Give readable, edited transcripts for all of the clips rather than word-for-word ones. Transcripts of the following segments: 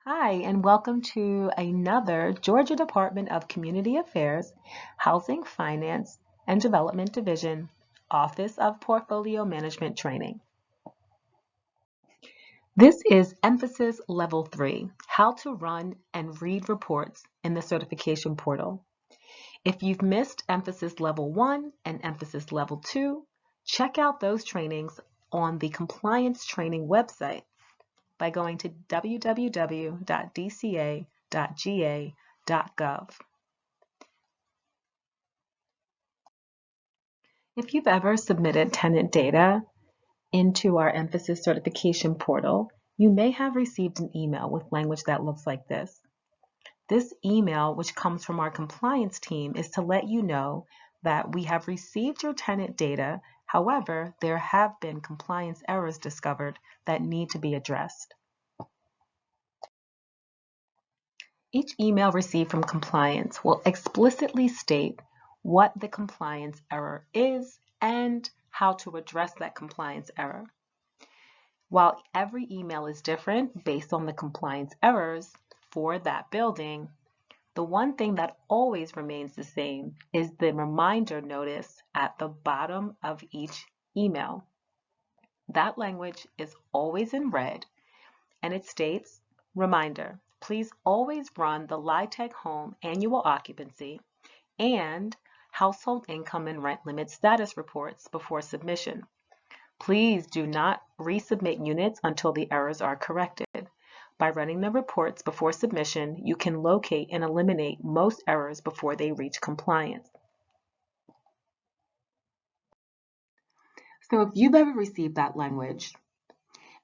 Hi, and welcome to another Georgia Department of Community Affairs, Housing Finance and Development Division, Office of Portfolio Management Training. This is Emphasys Level 3, How to Run and Read Reports in the Certification Portal. If you've missed Emphasys Level 1 and Emphasys Level 2, check out those trainings on the Compliance Training website by going to www.dca.ga.gov. If you've ever submitted tenant data into our Emphasys certification portal, you may have received an email with language that looks like this. This email, which comes from our compliance team, is to let you know that we have received your tenant data. However, there have been compliance errors discovered that need to be addressed. Each email received from compliance will explicitly state what the compliance error is and how to address that compliance error. While every email is different based on the compliance errors for that building, the one thing that always remains the same is the reminder notice at the bottom of each email. That language is always in red, and it states, reminder, please always run the LIHTC home annual occupancy and household income and rent limit status reports before submission. Please do not resubmit units until the errors are corrected. By running the reports before submission, you can locate and eliminate most errors before they reach compliance. So if you've ever received that language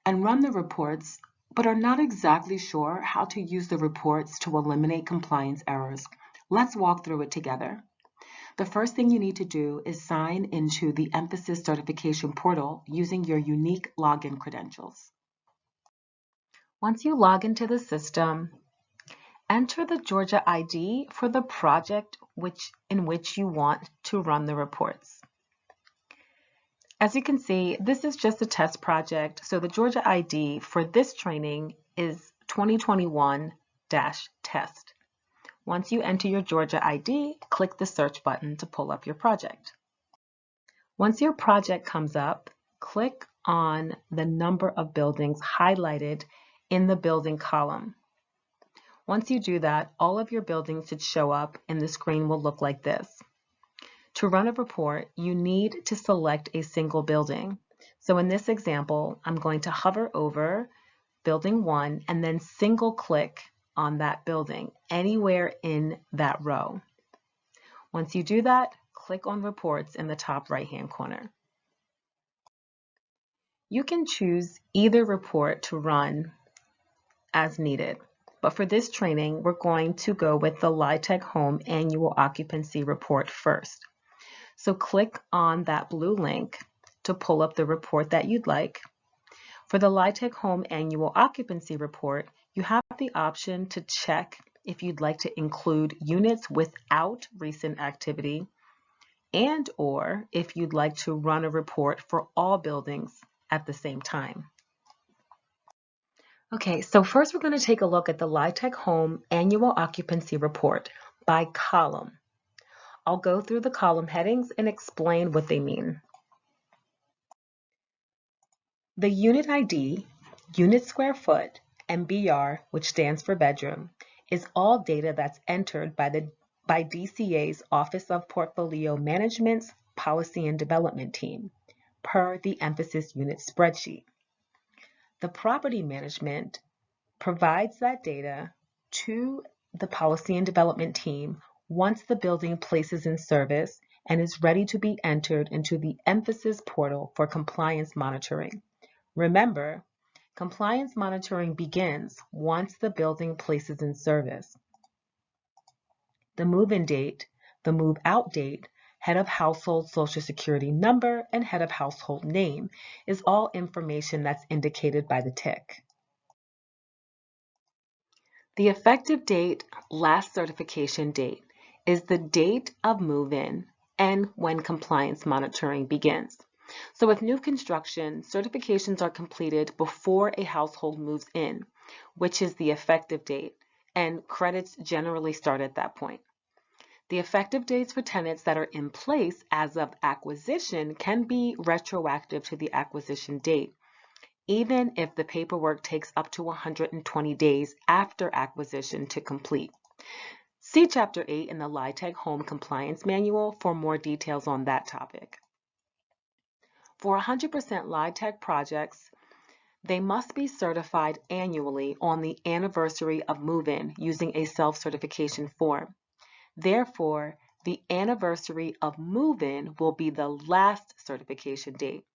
and run the reports, but are not exactly sure how to use the reports to eliminate compliance errors, let's walk through it together. The first thing you need to do is sign into the Emphasys certification portal using your unique login credentials. Once you log into the system, enter the Georgia ID for the project in which you want to run the reports. As you can see, this is just a test project, so the Georgia ID for this training is 2021-test. Once you enter your Georgia ID, click the search button to pull up your project. Once your project comes up, click on the number of buildings highlighted in the building column. Once you do that, all of your buildings should show up and the screen will look like this. To run a report, you need to select a single building. So in this example, I'm going to hover over building 1 and then single click on that building anywhere in that row. Once you do that, click on reports in the top right-hand corner. You can choose either report to run as needed, but for this training, we're going to go with the LIHTC home annual occupancy report first. So click on that blue link to pull up the report that you'd like. For the LIHTC home annual occupancy report, you have the option to check if you'd like to include units without recent activity and or if you'd like to run a report for all buildings at the same time. Okay, so first we're going to take a look at the LIHTC home annual occupancy report by column. I'll go through the column headings and explain what they mean. The unit ID, unit square foot, and BR, which stands for bedroom, is all data that's entered by DCA's Office of Portfolio Management's Policy and Development Team, per the Emphasys unit spreadsheet. The property management provides that data to the Policy and Development Team once the building places in service and is ready to be entered into the Emphasys portal for compliance monitoring. Remember, compliance monitoring begins once the building places in service. The move-in date, the move-out date, head of household social security number, and head of household name is all information that's indicated by the tick. The effective date, last certification date, is the date of move-in and when compliance monitoring begins. So with new construction, certifications are completed before a household moves in. which is the effective date, and credits generally start at that point. The effective dates for tenants that are in place as of acquisition can be retroactive to the acquisition date, even if the paperwork takes up to 120 days after acquisition to complete. See Chapter 8 in the LIHTC Home Compliance Manual for more details on that topic. For 100% LIHTC projects, they must be certified annually on the anniversary of move-in using a self-certification form. Therefore, the anniversary of move-in will be the last certification date.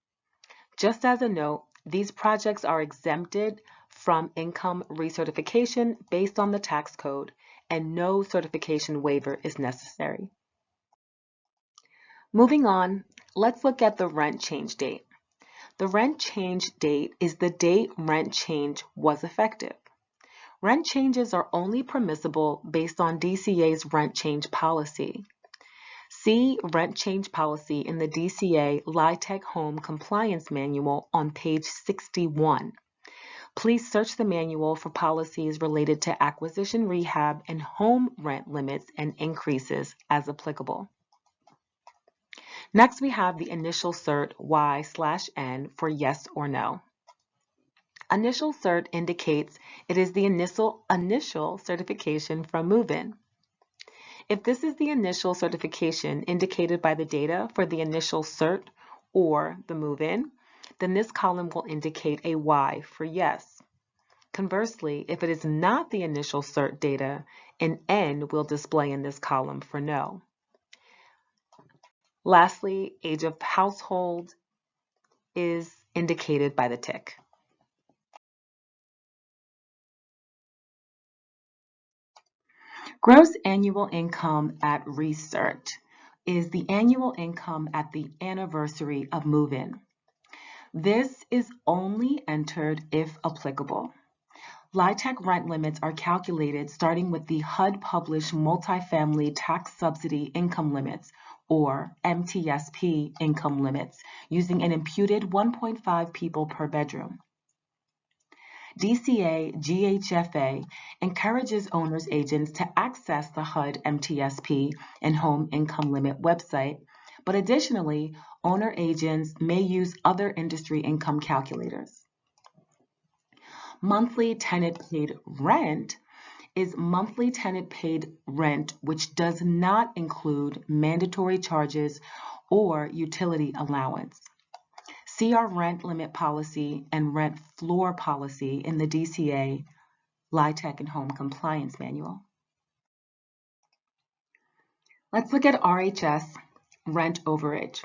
Just as a note, these projects are exempted from income recertification based on the tax code, and no certification waiver is necessary. Moving on, let's look at the rent change date. The rent change date is the date rent change was effective. Rent changes are only permissible based on DCA's rent change policy. See Rent Change Policy in the DCA LIHTC Home Compliance Manual on page 61. Please search the manual for policies related to acquisition rehab and home rent limits and increases as applicable. Next, we have the initial cert Y/N for yes or no. Initial cert indicates it is the initial certification from move-in. If this is the initial certification indicated by the data for the initial cert or the move-in, then this column will indicate a Y for yes. Conversely, if it is not the initial cert data, an N will display in this column for no. Lastly, age of household is indicated by the tick. Gross annual income at recert is the annual income at the anniversary of move-in. This is only entered if applicable. LIHTC rent limits are calculated starting with the HUD-published Multifamily Tax Subsidy Income Limits, or MTSP income limits, using an imputed 1.5 people per bedroom. DCA GHFA encourages owners agents to access the HUD MTSP and Home Income Limit website, but additionally, owner agents may use other industry income calculators. Monthly tenant paid rent is monthly tenant paid rent which does not include mandatory charges or utility allowance. See our rent limit policy and rent floor policy in the DCA LIHTC and Home Compliance Manual. Let's look at RHS rent overage.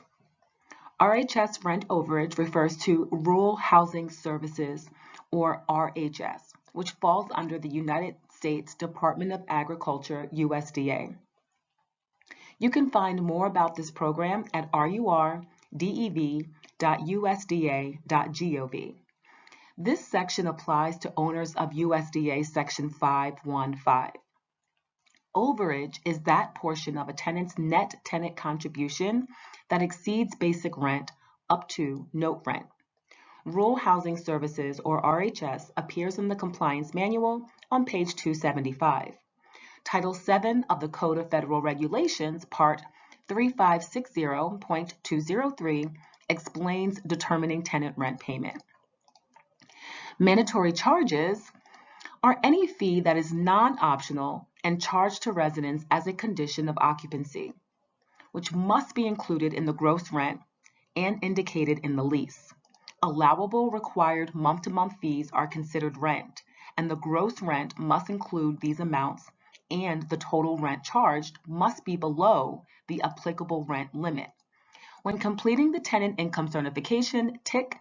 RHS rent overage refers to Rural Housing Services, or RHS, which falls under the United States Department of Agriculture, USDA. You can find more about this program at rurdev.usda.gov. This section applies to owners of USDA Section 515. Overage is that portion of a tenant's net tenant contribution that exceeds basic rent up to note rent. Rural Housing Services, or RHS, appears in the Compliance Manual on page 275. Title 7 of the Code of Federal Regulations, Part 3560.203, explains determining tenant rent payment. Mandatory charges are any fee that is non-optional and charged to residents as a condition of occupancy, which must be included in the gross rent and indicated in the lease. Allowable required month-to-month fees are considered rent, and the gross rent must include these amounts, and the total rent charged must be below the applicable rent limit. When completing the tenant income certification, TIC,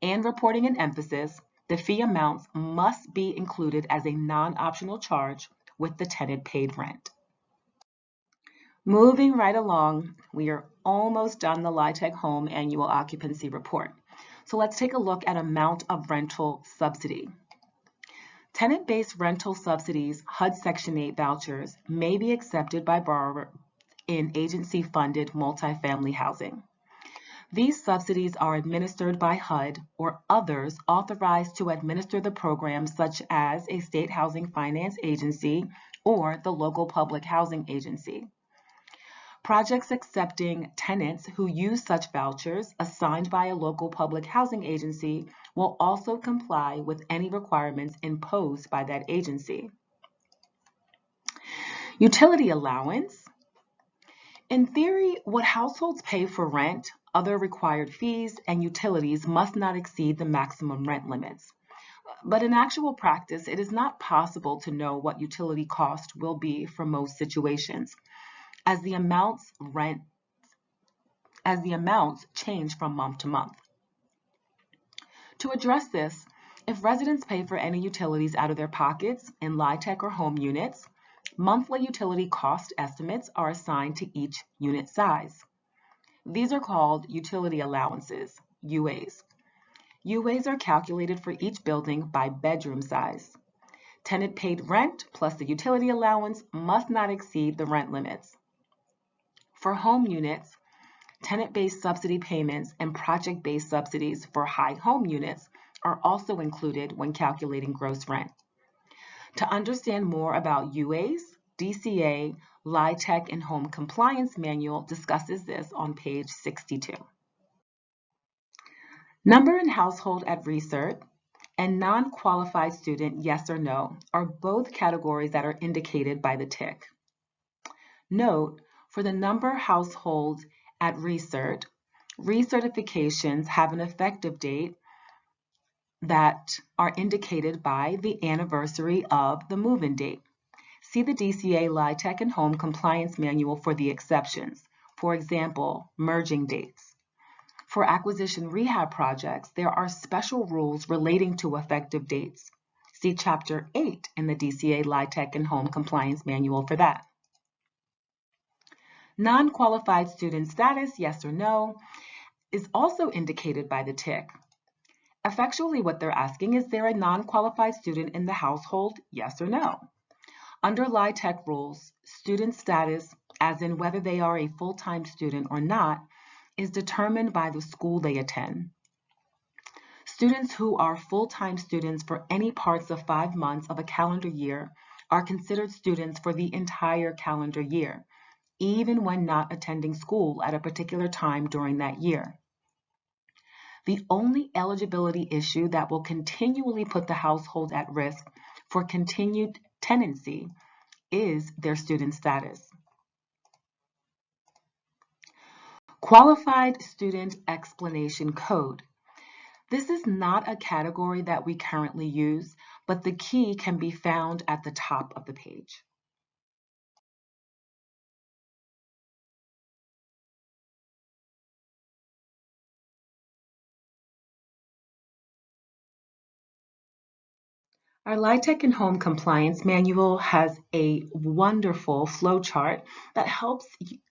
and reporting an Emphasys, the fee amounts must be included as a non-optional charge with the tenant paid rent. Moving right along, we are almost done the LIHTC Home Annual Occupancy Report. So let's take a look at amount of rental subsidy. Tenant-based rental subsidies, HUD Section 8 vouchers, may be accepted by borrower in agency-funded multifamily housing. These subsidies are administered by HUD or others authorized to administer the program, such as a state housing finance agency or the local public housing agency. Projects accepting tenants who use such vouchers assigned by a local public housing agency will also comply with any requirements imposed by that agency. Utility allowance. In theory, what households pay for rent, other required fees, and utilities must not exceed the maximum rent limits. But in actual practice, it is not possible to know what utility cost will be for most situations, as the amounts change from month to month. To address this, if residents pay for any utilities out of their pockets in LIHTC or home units, monthly utility cost estimates are assigned to each unit size. These are called utility allowances, UAs. UAs are calculated for each building by bedroom size. Tenant paid rent plus the utility allowance must not exceed the rent limits. For home units, tenant-based subsidy payments and project-based subsidies for high home units are also included when calculating gross rent. To understand more about UAs, DCA, LIHTC, and Home Compliance Manual discusses this on page 62. Number and household at recert and non-qualified student yes or no are both categories that are indicated by the tick. Note, for the number households at recert, recertifications have an effective date that are indicated by the anniversary of the move-in date. See the DCA, LIHTC, and Home Compliance Manual for the exceptions. For example, merging dates. For acquisition rehab projects, there are special rules relating to effective dates. See Chapter 8 in the DCA, LIHTC, and Home Compliance Manual for that. Non-qualified student status, yes or no, is also indicated by the tick. Effectually, what they're asking is there a non-qualified student in the household, yes or no? Under LIHTC rules, student status, as in whether they are a full-time student or not, is determined by the school they attend. Students who are full-time students for any parts of 5 months of a calendar year are considered students for the entire calendar year, even when not attending school at a particular time during that year. The only eligibility issue that will continually put the household at risk for continued tenancy is their student status. Qualified Student Explanation Code. This is not a category that we currently use, but the key can be found at the top of the page. Our LIHTC and Home Compliance Manual has a wonderful flowchart that helps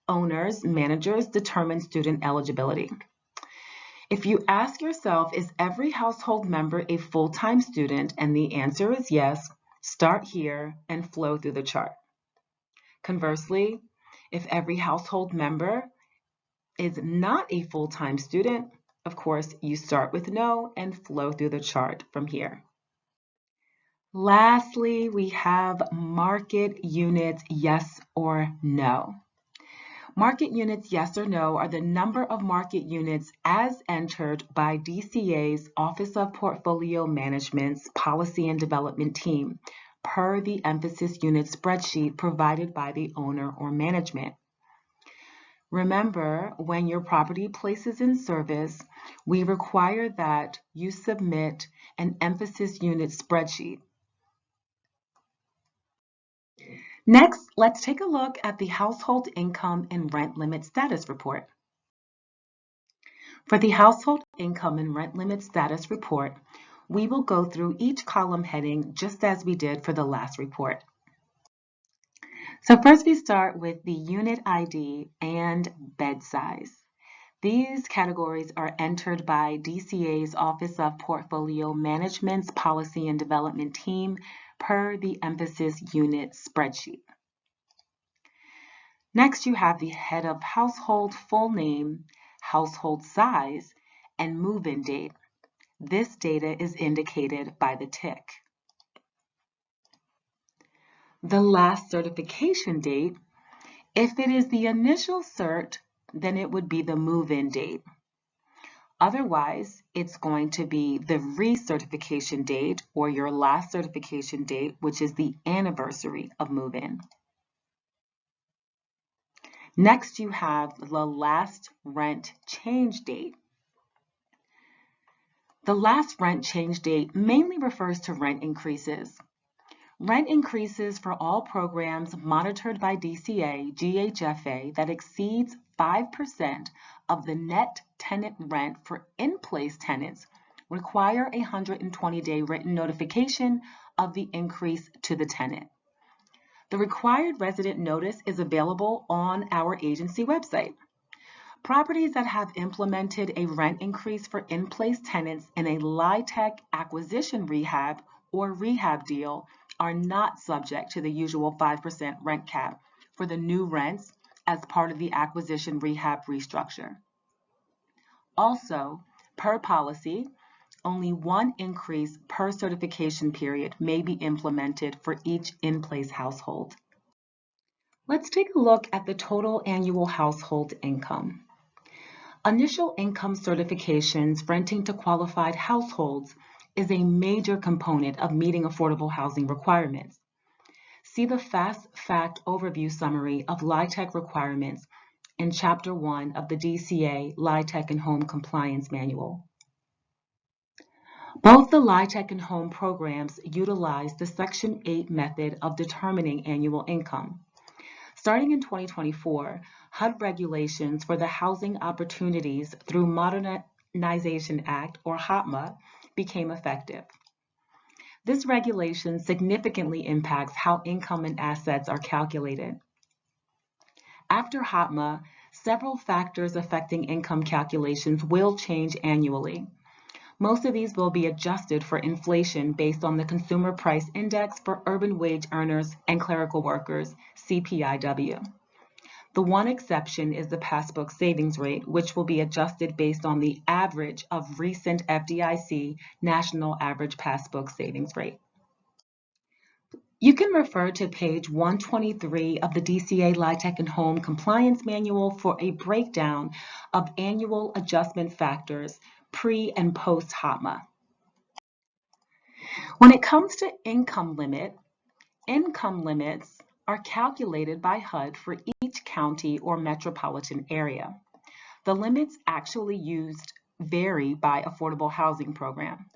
owners, managers determine student eligibility. If you ask yourself, is every household member a full-time student? And the answer is yes, start here and flow through the chart. Conversely, if every household member is not a full-time student, of course, you start with no and flow through the chart from here. Lastly, we have market units, yes or no. Market units, yes or no, are the number of market units as entered by DCA's Office of Portfolio Management's Policy and Development Team per the Emphasys unit spreadsheet provided by the owner or management. Remember, when your property places in service, we require that you submit an Emphasys unit spreadsheet. Next, let's take a look at the Household Income and Rent Limit Status Report. For the Household Income and Rent Limit Status Report, we will go through each column heading just as we did for the last report. So first we start with the unit ID and bed size. These categories are entered by DCA's Office of Portfolio Management's Policy and Development Team per the Emphasys unit spreadsheet. Next, you have the head of household full name, household size, and move-in date. This data is indicated by the tick. The last certification date, if it is the initial cert, then it would be the move-in date. Otherwise, it's going to be the recertification date or your last certification date, which is the anniversary of move-in. Next, you have the last rent change date. The last rent change date mainly refers to rent increases. Rent increases for all programs monitored by DCA, GHFA that exceeds 5% of the net tenant rent for in-place tenants require a 120-day written notification of the increase to the tenant. The required resident notice is available on our agency website. Properties that have implemented a rent increase for in-place tenants in a LIHTC acquisition rehab or rehab deal are not subject to the usual 5% rent cap for the new rents as part of the acquisition rehab restructure. Also, per policy, only one increase per certification period may be implemented for each in-place household. Let's take a look at the total annual household income. Initial income certifications renting to qualified households is a major component of meeting affordable housing requirements. See the Fast Fact Overview Summary of LIHTC requirements in Chapter 1 of the DCA LIHTC and Home Compliance Manual. Both the LIHTC and Home programs utilize the Section 8 method of determining annual income. Starting in 2024, HUD regulations for the Housing Opportunities through Modernization Act, or HOPMA, became effective. This regulation significantly impacts how income and assets are calculated. After HOPMA, several factors affecting income calculations will change annually. Most of these will be adjusted for inflation based on the Consumer Price Index for urban wage earners and clerical workers, CPIW. The one exception is the passbook savings rate, which will be adjusted based on the average of recent FDIC National Average Passbook Savings Rate. You can refer to page 123 of the DCA LIHTC and Home Compliance Manual for a breakdown of annual adjustment factors pre and post HOPMA. When it comes to income limits are calculated by HUD for each county or metropolitan area. The limits actually used vary by affordable housing program.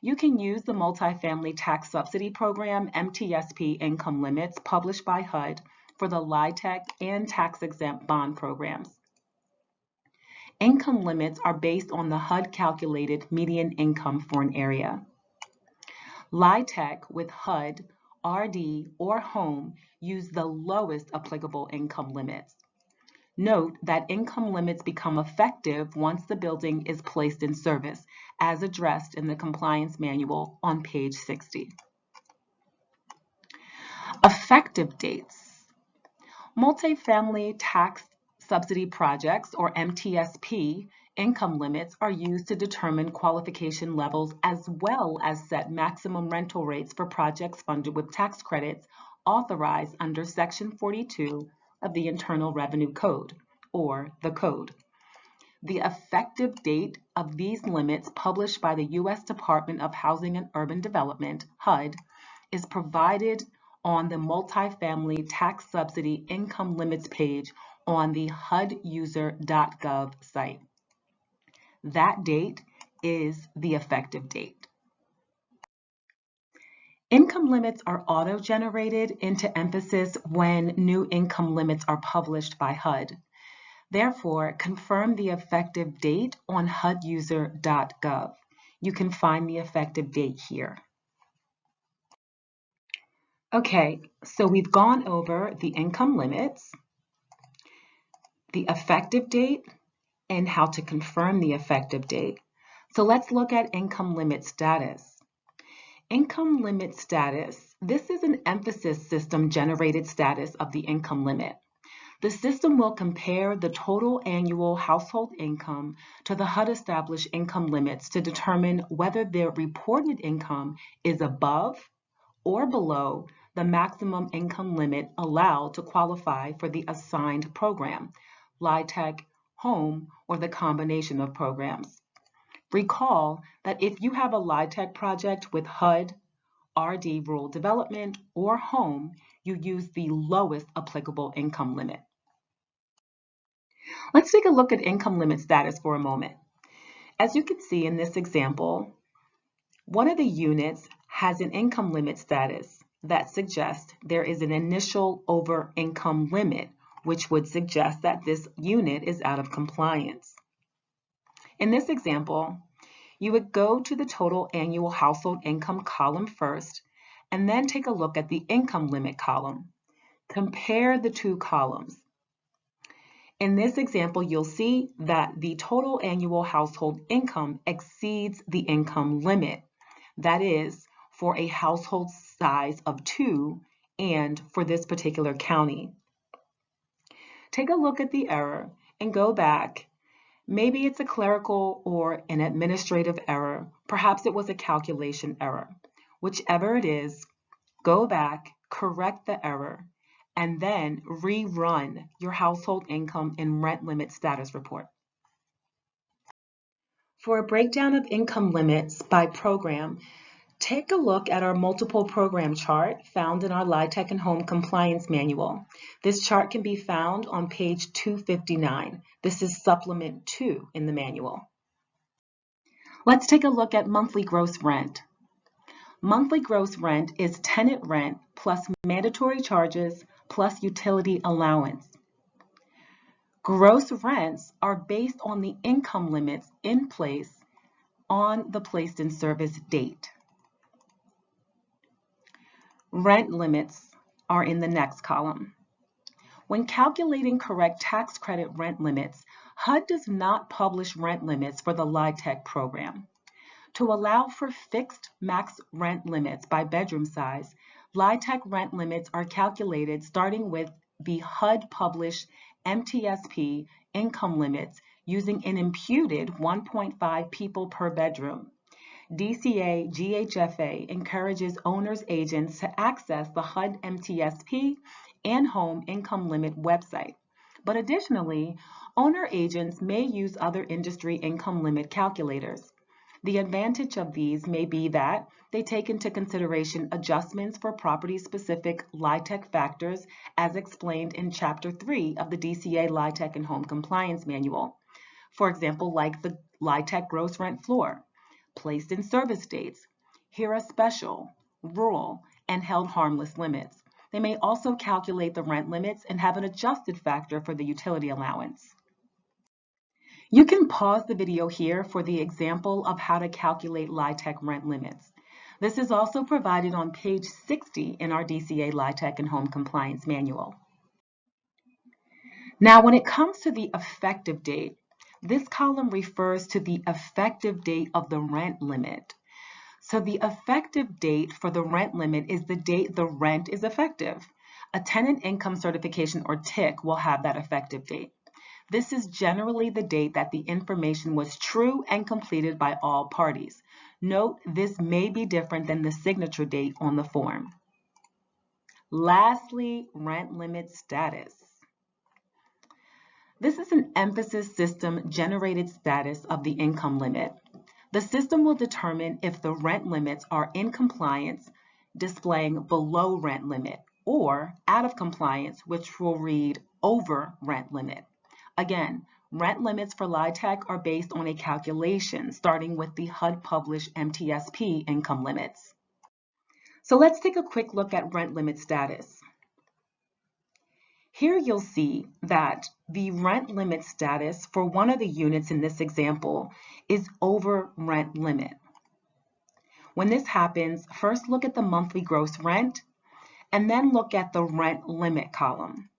You can use the Multifamily Tax Subsidy Program MTSP income limits published by HUD for the LIHTC and tax-exempt bond programs. Income limits are based on the HUD-calculated median income for an area. LIHTC with HUD, RD, or Home use the lowest applicable income limits. Note that income limits become effective once the building is placed in service, as addressed in the Compliance Manual on page 60. Effective dates. Multifamily Tax Subsidy Projects, or MTSP, income limits are used to determine qualification levels as well as set maximum rental rates for projects funded with tax credits authorized under Section 42 of the Internal Revenue Code, or the Code. The effective date of these limits, published by the U.S. Department of Housing and Urban Development, HUD, is provided on the Multifamily Tax Subsidy Income Limits page on the huduser.gov site. That date is the effective date. Income limits are auto-generated into Emphasys when new income limits are published by HUD. Therefore, confirm the effective date on huduser.gov. You can find the effective date here. Okay, so we've gone over the income limits, the effective date, and how to confirm the effective date. So let's look at income limit status. Income limit status, this is an Emphasys system generated status of the income limit. The system will compare the total annual household income to the HUD established income limits to determine whether their reported income is above or below the maximum income limit allowed to qualify for the assigned program, LIHTC, home, or the combination of programs. Recall that if you have a LIHTC project with HUD, RD rural development, or home, you use the lowest applicable income limit. Let's take a look at income limit status for a moment. As you can see in this example, one of the units has an income limit status that suggests there is an initial over income limit, which would suggest that this unit is out of compliance. In this example, you would go to the total annual household income column first, and then take a look at the income limit column. Compare the two columns. In this example, you'll see that the total annual household income exceeds the income limit. That is, for a household size of 2 and for this particular county. Take a look at the error and go back. Maybe it's a clerical or an administrative error. Perhaps it was a calculation error. Whichever it is, go back, correct the error, and then rerun your household income and rent limit status report. For a breakdown of income limits by program, take a look at our multiple program chart found in our LIHTC and Home Compliance Manual. This chart can be found on page 259. This is supplement 2 in the manual. Let's take a look at monthly gross rent. Monthly gross rent is tenant rent plus mandatory charges plus utility allowance. Gross rents are based on the income limits in place on the placed in service date. Rent limits are in the next column. When calculating correct tax credit rent limits, HUD does not publish rent limits for the LIHTC program. To allow for fixed max rent limits by bedroom size, LIHTC rent limits are calculated starting with the HUD published MTSP income limits using an imputed 1.5 people per bedroom. DCA GHFA encourages owners' agents to access the HUD MTSP and Home Income Limit website. But additionally, owner agents may use other industry income limit calculators. The advantage of these may be that they take into consideration adjustments for property-specific LIHTC factors as explained in Chapter 3 of the DCA LIHTC and Home Compliance Manual. For example, like the LIHTC gross rent floor, placed in service dates, HERA special, rural, and held harmless limits. They may also calculate the rent limits and have an adjusted factor for the utility allowance. You can pause the video here for the example of how to calculate LIHTC rent limits. This is also provided on page 60 in our DCA LIHTC and Home Compliance Manual. Now, when it comes to the effective date, this column refers to the effective date of the rent limit. So the effective date for the rent limit is the date the rent is effective. A tenant income certification or TIC will have that effective date. This is generally the date that the information was true and completed by all parties. Note, this may be different than the signature date on the form. Lastly, rent limit status. This is an Emphasys system generated status of the income limit. The system will determine if the rent limits are in compliance, displaying below rent limit, or out of compliance, which will read over rent limit. Again, rent limits for LIHTC are based on a calculation starting with the HUD published MTSP income limits. So let's take a quick look at rent limit status. Here you'll see that the rent limit status for one of the units in this example is over rent limit. When this happens, first look at the monthly gross rent and then look at the rent limit column.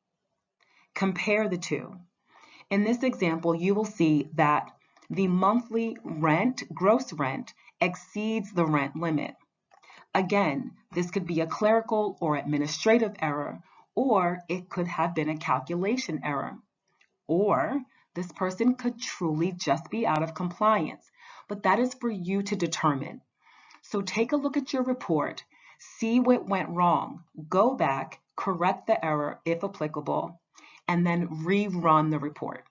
Compare the two. In this example, you will see that the monthly rent, gross rent, exceeds the rent limit. Again, this could be a clerical or administrative error, or it could have been a calculation error, or this person could truly just be out of compliance. But that is for you to determine. So take a look at your report, see what went wrong, go back, correct the error if applicable, and then rerun the report.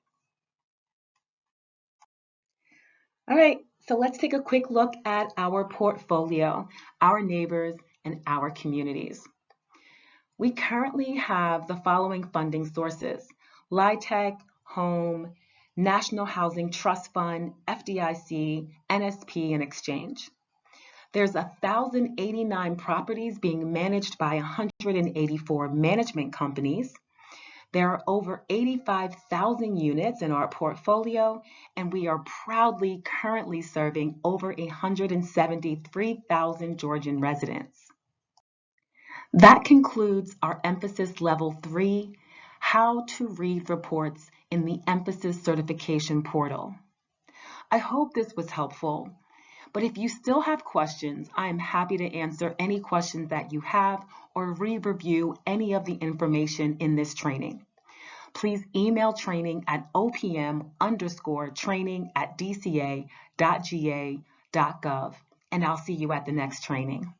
All right, so let's take a quick look at our portfolio, our neighbors, and our communities. We currently have the following funding sources: LIHTC, Home, National Housing Trust Fund, FDIC, NSP, and Exchange. There's 1,089 properties being managed by 184 management companies. There are over 85,000 units in our portfolio, and we are proudly currently serving over 173,000 Georgian residents. That concludes our Emphasys Level 3, How to Read Reports in the Emphasys Certification Portal. I hope this was helpful, but if you still have questions, I am happy to answer any questions that you have or re-review any of the information in this training. Please email training at opm_training@dca.ga.gov, and I'll see you at the next training.